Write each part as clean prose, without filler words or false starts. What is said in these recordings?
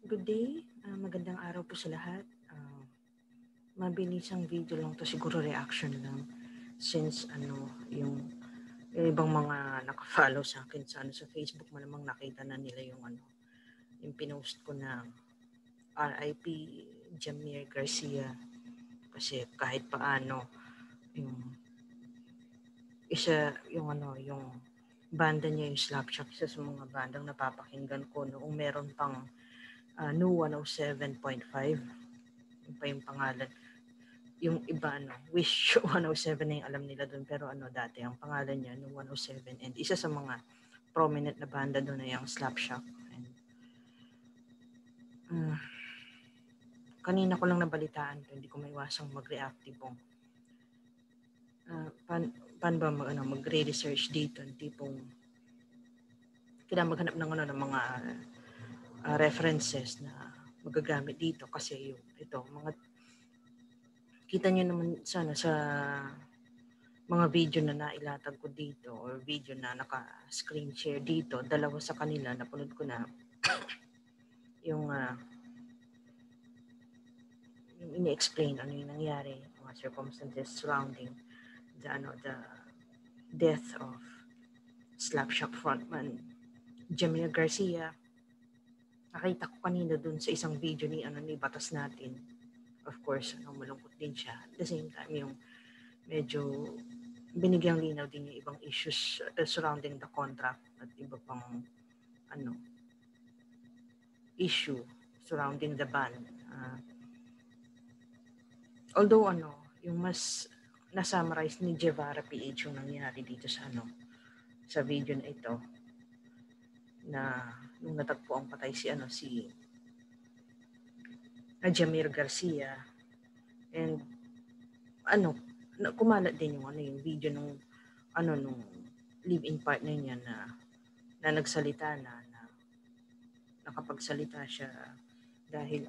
Good day, magandang araw po sa lahat. Mabilisang video lang to, siguro reaction lang. Since yung ibang mga naka-follow sa akin sa Facebook, malamang nakita na nila yung pinost ko na RIP Jamir Garcia. Kasi kahit paano, yung yung banda niya, yung Slapshot, isa sa mga bandang napapakinggan ko noong meron pang New 107.5, yung pa yung pangalan. Yung iba Wish 107 na yung alam nila doon, pero dati ang pangalan niya New 107, and isa sa mga prominent na banda doon ay yung Slapshot. And kanina ko lang nabalitaan to, hindi ko maiwasang mag-react tipong paano ba magre-research dito, tipong kailangan maghanap ng mga references na magagamit dito, kasi ito mga kita nyo naman sana sa mga video na nailatag ko dito or video na naka-screen share dito. Dalawa sa kanila napanood ko na yung ini-explain ano yung nangyari, mga circumstances surrounding the death of Slapshot frontman Jamil Garcia. Nakita ko kanina dun sa isang video ni Batas Natin. Of course, malungkot din siya. At the same time, yung medyo binigyang linaw din yung ibang issues surrounding the contract at iba pang issue surrounding the band. Although yung mas na-summarize ni Guevara PH yung nangyari dito sa video na ito, na nung natagpo ang patay si Jamir Garcia, and kumalat din yung video nung live-in partner niya na nagsalita na nakapagsalita siya dahil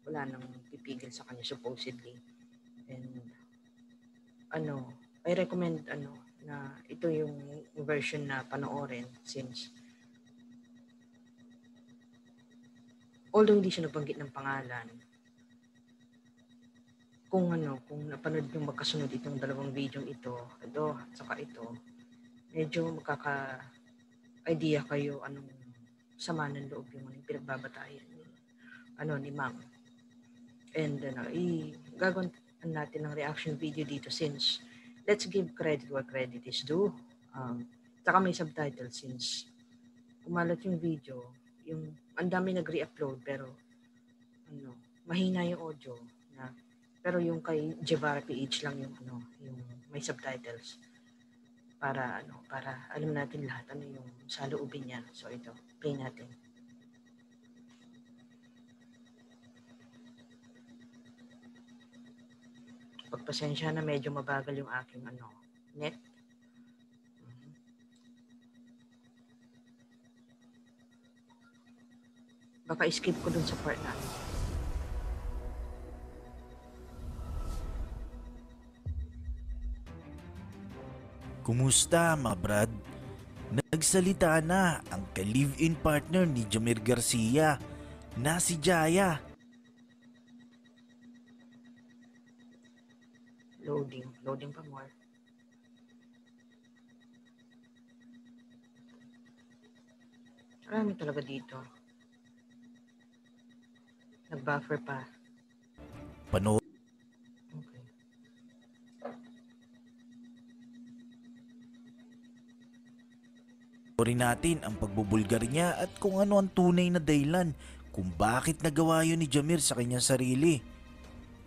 wala nang pipigil sa kanya supposedly. And I recommend na ito yung version na panoorin, since although hindi siya nabanggit ng pangalan, kung napanood yung magkasunod itong dalawang video ito at saka ito, medyo makaka-idea kayo anong sama ng loob yung pinagbabatayan ni Ma'am. And gagawin natin ng reaction video dito, since let's give credit where credit is due. Saka may subtitle, since kumalat yung video, yung ang dami nag-re-upload pero mahina yung audio na, pero yung kay Guevara PH lang yung may subtitles para alam natin lahat yung saloobin niya. So ito, play natin. Pagpasensya na medyo mabagal yung aking net. Baka skip ko dun sa part na Kumusta mga brad? Nagsalita na ang ka-live-in partner ni Jamir Garcia na si Jaya. Loading pa more. Marami talaga dito. Nag-buffer pa. Panoorin natin ang pagbubulgar niya at kung ano ang tunay na dahilan kung bakit nagawa yun ni Jamir sa kanyang sarili.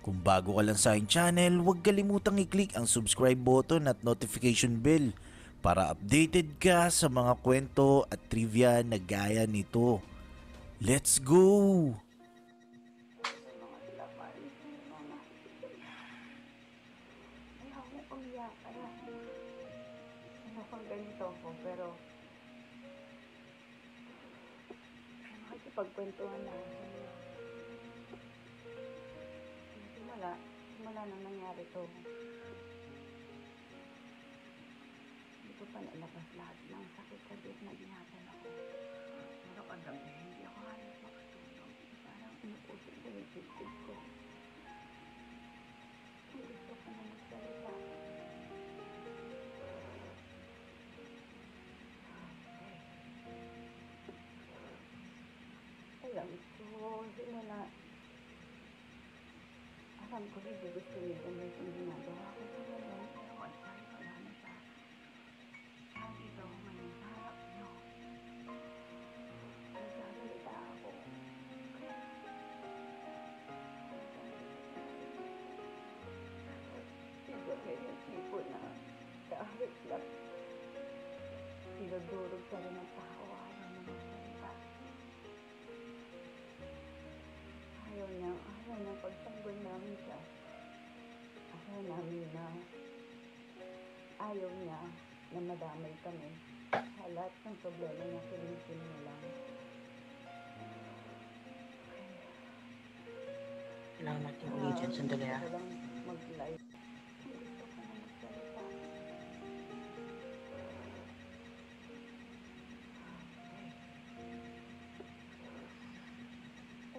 Kung bago ka lang sa aking channel, huwag kalimutang i-click ang subscribe button at notification bell para updated ka sa mga kwento at trivia na gaya nito. Let's go! Ganito ko, pero makikipagkwentuhan lang sa inyo. Simula nang nangyari to, hindi ko pa nailabas lahat ng sakit kasi nag-ingatan ako. Pero kagabi, hindi ako halos makatulog. dibdib ko. Ang gusto ko na magsalita. Alam ko, simula, alam ko hindi gusto ni Jamil kung ginagawa ko sa ngayon, pero wala na siya. Nandito ako ngayon sa harap niyo. Nagsasalita ako. Si Jamil yung tipo na kahit lang dinudurog sa rin ng tao, ayaw na magsalita. Ayaw niya pagtanggol namin siya. Ayaw namin na ayaw niya na madamay kami. Sa lahat ng problema niya, silisin niya lang. Kailangan natin ulitin. Sandali ah. Gusto ko lang mag-live. Gusto ko na magsalita.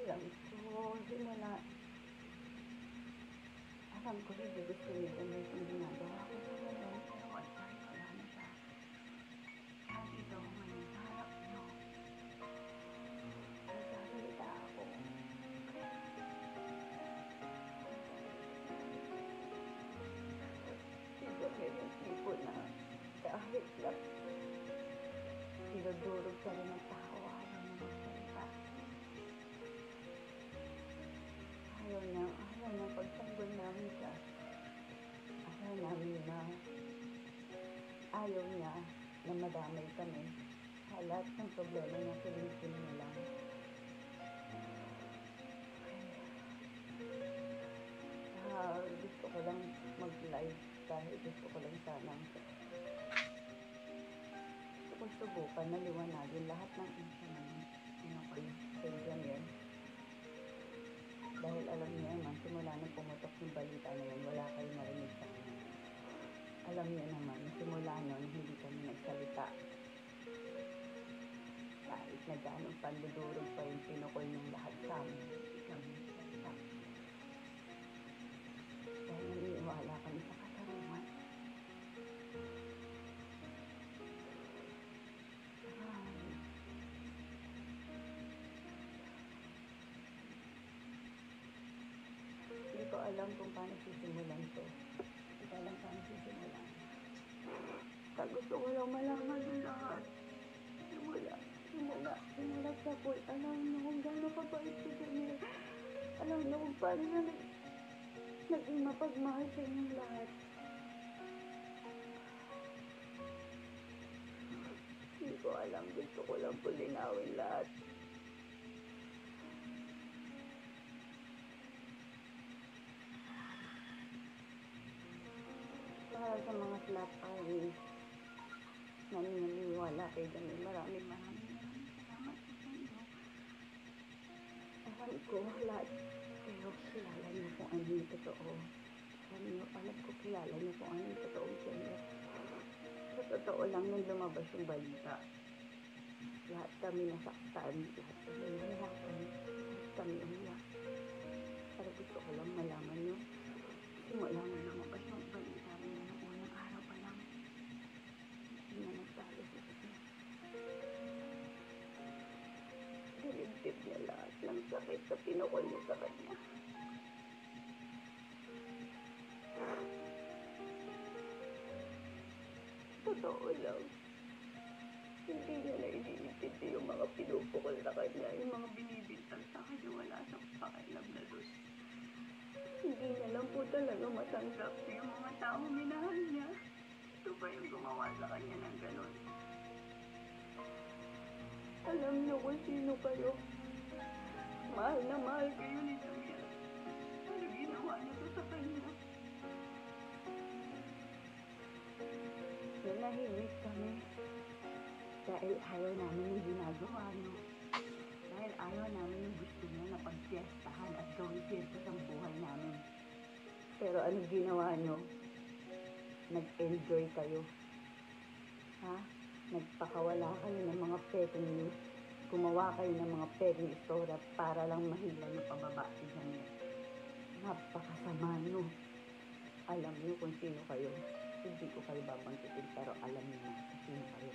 Alam ko, simula, alam ko hindi gusto ni Jamil kung ginagawa ko sa ngayon, pero wala na siya. Nandito ako ngayon sa harap niyo. Nagsasalita ako. Si Jamil yung tipo na kahit lang dinudurog sa rin ng tao, ayaw na magsalita. Ayaw niya pagtanggol namin siya. Ayaw namin na ayaw niya na madamay kami. Sa lahat ng problema niya, silisin niya lang. Gusto ko lang mag-live dahil gusto ko lang sanang gusto ko subukan na liwanagin lahat ng kay Jamil. Dahil alam niya naman, simula nung pumutok yung balita na yun, wala kayo narinig sa akin. Alam niya naman, simula nun, hindi kami nagsalita. Kahit na gano'ng pandudurog pa yung pinukol ng lahat sa amin, hindi kami nagsalita. Dahil naniniwala kami sa katarungan. Hindi ko alam kung paano sisimulan to. Hindi ko alam paano sisimulan. Gusto ko lang malaman yung lahat. Simula sa pool. Alam na kung gano'n kabait si Jamil. Alam na kung paano na naging mapagmahal sa inyong lahat. Hindi ko alam. Gusto ko lang po linawin lahat. Para sa mga flat iron na naniniwala kay Jamil, maraming salamat sa inyo. Alam ko lahat kayo kilala niyo kung ano yung totoo. Alam ko kilala niyo kung ano yung totoo Jamil. Sa totoo lang nung lumabas yung balita, lahat kami nasaktan, lahat kami nahirapan, lahat kami umiyak. Pero gusto ko lang malaman niyo, simula na lumabas yung balita rin na noong unang araw pa lang, hindi na nagtalo sa kanya. Dinibdib niya lahat ng sakit sa pinukol niya sa kanya. Totoo lang, hindi niya na iniintindi yung mga pinupukol na kanya, yung mga binibintang sa kanya, wala siyang pakialam na doon. Hindi niya lang po talaga matanggap yung mga tao minahal niya. Ito pa yung gumawa sa kanya ng ganun. Alam niyo kung sino kayo. Mahal na mahal kayo ni Jamil. Ano ginawa niyo to sa kanya? Nanahimik kami. Dahil ayaw namin yung ginagawa niyo. Dahil ayaw namin yung gusto niya na pagpiestahan at gawin fiesta sa buhay namin. Pero ano ginawa niyo? Nag-enjoy kayo. Ha? Nagpakawala kayo ng mga fake news gumawa kayo ng mga peging istorya para lang mahila niyo pababa si Jamil. Napakasama niyo. Alam niyo kung sino kayo. Hindi ko kayo babangkitin pero alam niyo na kung sino kayo.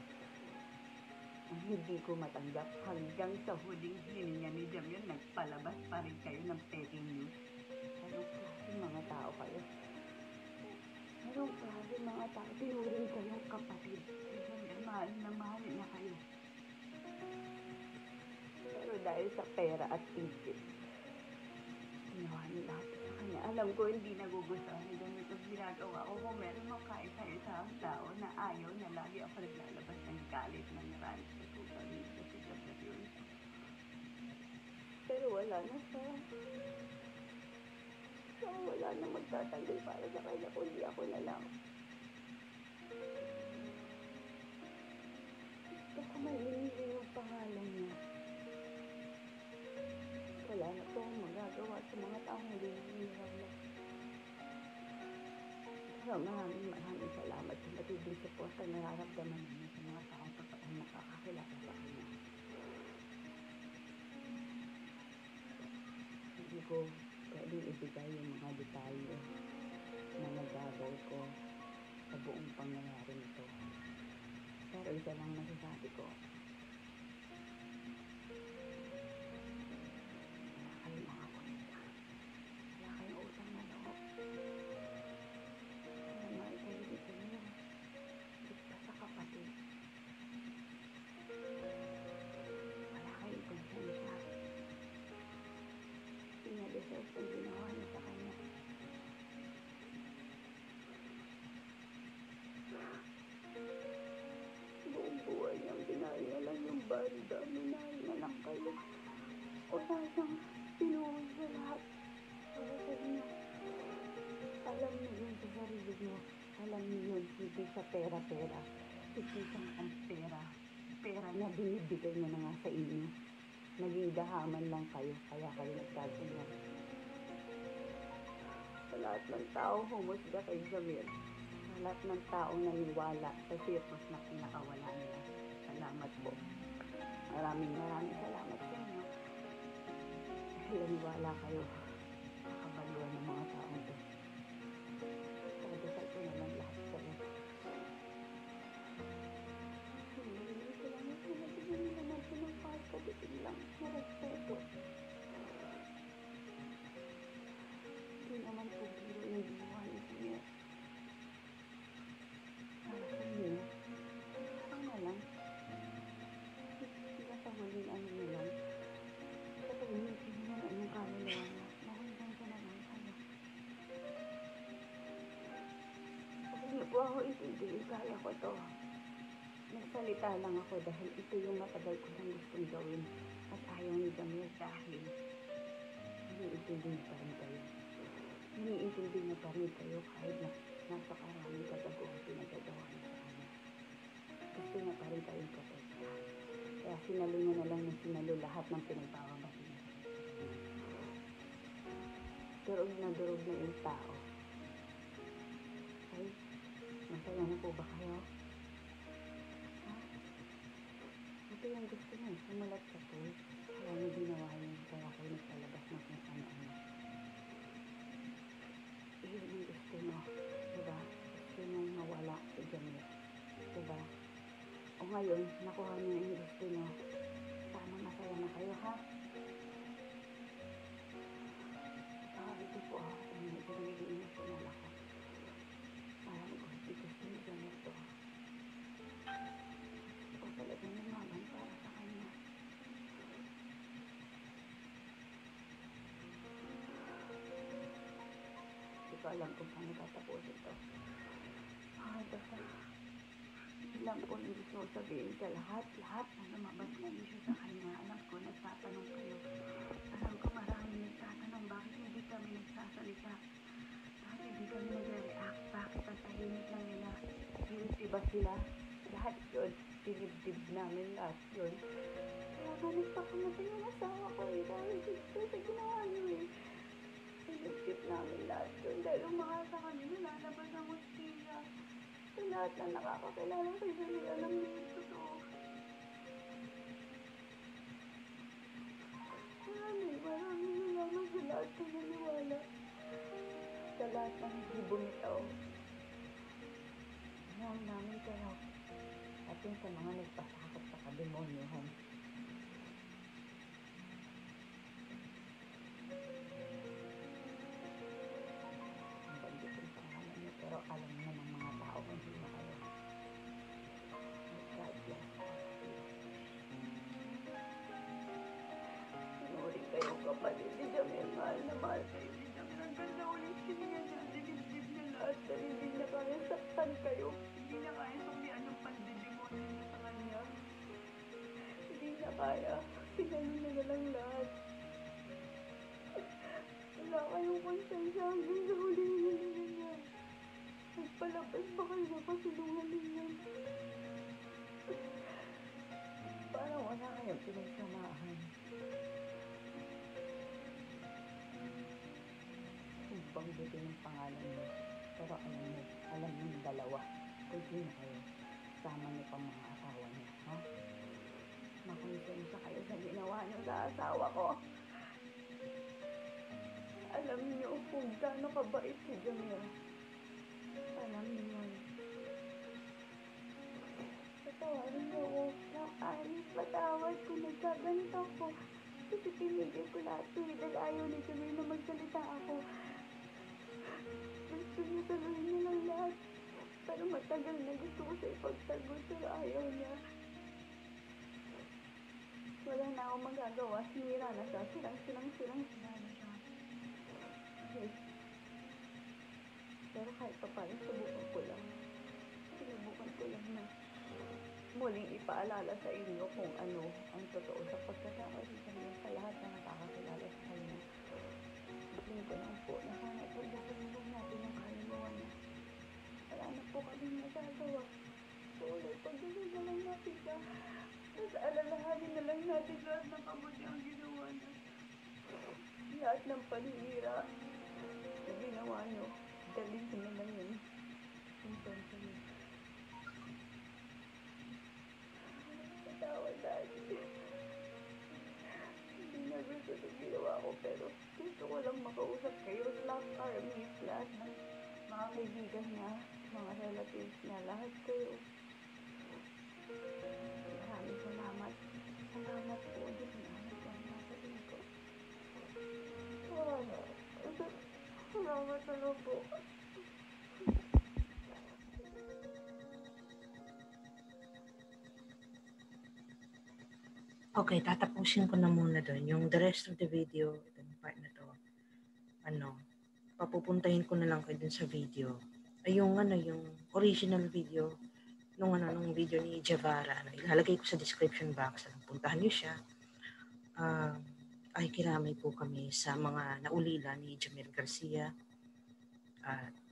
Ang hindi ko matanggap hanggang sa huling hininga ni Jamil, nagpalabas pa rin kayo ng peking news. Anong klaseng mga tao kayo? Anong klaseng mga tao? Tinuring kayong kapatid. Jamil, mahal na mahal na kayo. Pero dahil sa pera at tigil, ginawa niyo lahat sa kanya. Alam ko hindi nagugustuhan ni Jamil itong ginagawa ko. Kung meron mo kahit sa isang tao na ayaw na lagi ako naglalabas ng galit ng rant sa social media si Jamil yun. Pero wala na siya. So, wala na magtatanggol para sa kanya kundi ako na lang. Baka malilihi yung pangalan niya. Wala na po akong magagawa sa mga taong nililihan na. Pero maraming salamat sa matibing suporta na nararamdaman niyo sa mga taong totoong nakakakilala sa kanya. Hindi ko pwedeng ibigay yung mga detalye na nagagaw ko sa buong pangyayari nito. Pero isa lang nasasabi ko, wala kayong mga kulit. Wala kayong utang na loob. Kaya maikalitin niyo. Basta sa kapatid. Wala kayong konsensya. Pinadeserve ang ginawa niya sa kanya. Buong buhay niyang dinaya lang yung banda. Minahal na lang kayo. Wala siyang pinuwi sa lahat. Wala sa inyo. Alam niyo yun sa sarili niyo. Alam niyo yun, hindi sa pera-pera. Hindi sa ang pera. Pera na binibigay niya na nga sa inyo. Naging gahaman lang kayo, kaya kayo nagkaganyan. Sa lahat ng tao, humusga kay Jamil. Sa lahat ng taong naniwala sa sirkos na pinakawala nila. Salamat po. Maraming salamat sa inyo. Dahil naniwala kayo. Nakabaliwan ng mga taong to. Pagdasal ko na lang lahat kayo. Hindi ko lang ito. Nagiging naman ito ng pagkabitin lang na respeto. Hindi naman po biro yung ginawa ni Jamil. Para sa inyo, ang na lang. Nasa huling ano nyo lang. Sa pag-iisip nyo na anong kaluluwa na. Mahundang ka na lang kayo. Huwag niyo po ako intindihin. Kaya ko to. Nagsalita lang ako dahil ito yung matagal ko nang gustong gawin. At ayaw ni Jamil dahil iniintindi niyo pa rin kayo. Iniintindi niyo pa rin kayo kahit na napakaraming kagaguhan pinagagawa niyo sa kanya. Gusto niya pa rin kayong protektahan. Kaya sinalo niya na lang ng sinalo lahat ng pinagbababati niya. Durog na yung tao. Ay, masaya na po ba kayo? Ha? Ito yung gusto niya, sumulat sa pool. Kaya niyo ginawa yun, kaya kayo nagpalabas ng kung ano-ano. Iyon yung gusto niyo, diba? Gusto niyo mawala si Jamil, diba? O ngayon, nakuha niyo yung gusto niyo. Sana masaya na kayo, ha? Ito po ako, medyo nag-i-emotional ako. Alam ko, hindi gusto niyo Jamil to. O talagang lumaban para sa kanya. Hindi ko alam kung paano tatapusin to. Basta yun lang po yung gusto ko sabihin sa lahat na lumabas na issue sa kanya. Alam ko, nagtatanong kayo. Alam ko maraming nagtatanong bakit hindi kami nagsasalita. Bakit hindi kami nagre-react. Bakit ang tahimik lang nila. Guilty ba sila? Lahat yun. Dinibdib namin lahat yun. Kaya nga nagpakamatay yung asawa ko eh. Dahil gusto sa ginawa niyo eh. Dinibdib namin lahat yun. Dahil umasa kami, lalabas ang hostilya. Sa lahat na nakakakilala kay Jamil, alam niyo yung totoo. lahat ng hindi bumitaw. Mahal namin kayo. At yun sa mga nagpasakot sa kademonyohan. Ang banggit yung pangalan niyo, pero alam na ng mga tao hindi na kayo. God bless us. Sinuri kayong kapatid ni Jamil. Mahal na mahal kayo ni Jamil. Ang ganda ulit siningan niya. Dinibdib niya lahat na hindi na kaya saktan kayo. Hindi na kaya sumian ng pandidemonyo niya sa kanya. Hindi na kaya. Sinalo na lang lahat. Wala kayong konsensya hanggang sa huling hilingan niya. Nagpalabas ba kayo na kasinungalingan? Parang wala kayong pinagsamahan. Ibang buti ng pangalan niyo. Pero alam niyo yung dalawa. Kung sino kayo, sama niyo pang mga asawa niyo. Ha? Makonsensya kayo sa ginawa niyo sa asawa ko. Alam niyo kung gaano kabait si Jamil. Alam niyo yun. Patawarin niyo ako. Alis, patawad kung nagkaganito ko. Kasi pinigil ko lahat dahil ayaw ni Jamil na magsalita ako. Gusto niya saluhin niya lang lahat. Pero matagal na gusto ko siya ipagtanggol pero ayaw niya. Wala na akong magagawa. Sinira na siya. Sirang na siya. Okay. Pero kahit pa paano, subukan ko lang na muling ipaalala sa inyo kung ano ang totoo sa pagkatao niya sa lahat na nakakakilala sa kanya. Sabihin ko lang po na sana ipagdasalubog natin ang kaluluwa niya. Wala na po kaming magagawa. Tuloy, pagdasal na lang natin siya. Tapos alalahanin na lang natin lahat ng kabuti ang ginawa niya. Lahat ng paninira na ginawa niyo, dalhin na lang yun. Konsensya niyo. Patawad dati. Hindi na gusto itong ginawa ko, pero gusto ko lang makausap kayo. Lahat armies, lahat ng mga kaibigan niya, mga relatives niya, lahat kayo. Maraming salamat. Salamat po. Diyos na ang nasabihin ko. Salamat na po. Okay, tatapusin ko na muna doon. Yung the rest of the video, itong part na to, papupuntahin ko na lang kayo dun sa video. Ay, yung original video, nung video ni Javara, ilalagay ko sa description box. Puntahan niyo siya. Ay, kiramay po kami sa mga naulila ni Jamil Garcia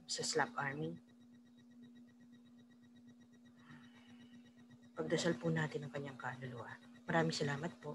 sa Slap Army. Pagdasal po natin ang kanyang kaluluwa. Maraming salamat po.